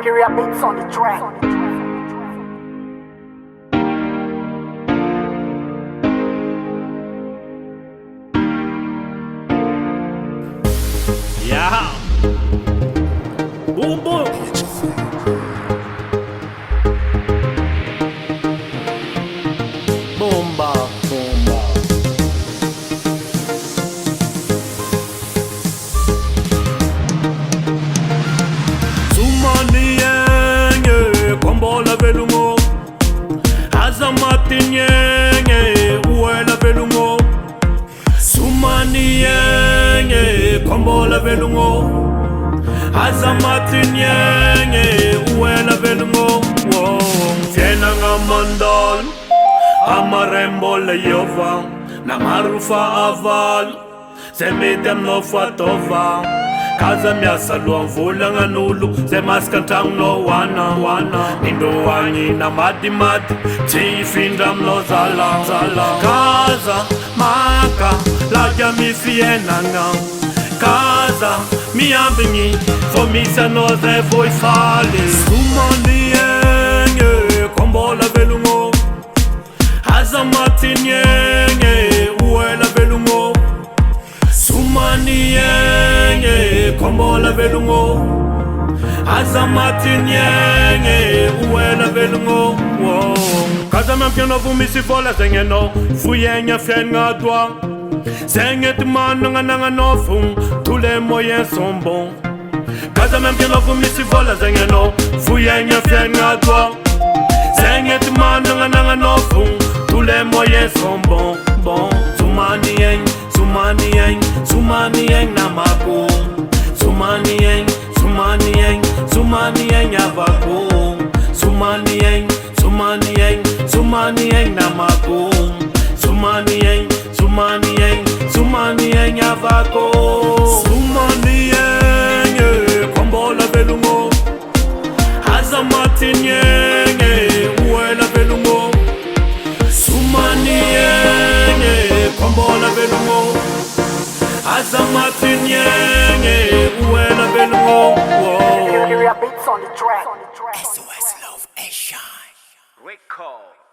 Mercury beats on the track. Yeah. Boom boom. Bomba, bomba. Sumanienge, kombola velungo. Azamatinyenge, uela velungo. Sumanienge, kombola velungo. Azamatinyenge, uela velungo. Tiena ngamandal, amarembo le yova, namarufa aval, semitem no fatova. Kaza miyasalwa mvula nganulu, semaskantang no wana. Nindo wanyi na madi, chifinda mlo zala. Kaza maka, laja mifienanga. Kaza miyambingi, fomisa no ze voisale. Sumanienge, kombola velungo. Azamatinyenge, uela velungo. Sumanienge, kombola velungo. Azamatinyenge, uela velungo. Kaza mempiano vumisi vola zengeno, fuyenya fienga dwa. Zenget mananga nanga nofum, tous les moyens sont bons. Kaza mempiano vumisi vola zengeno, fuyenya fienga dwa. Zenget mananga nanga nofum, tous les moyens sont bons. Sumanieng namako. Sumanieng yavako. Sumanieng namako. Sumanieng yavako. Sumanieng, kombola velungo. Azamatinyenge, uela velungo. Sumanienge, kombola velungo. Azamatinyenge, uela velungo. Mercury beats on the track. SOS Love and Shine. Record.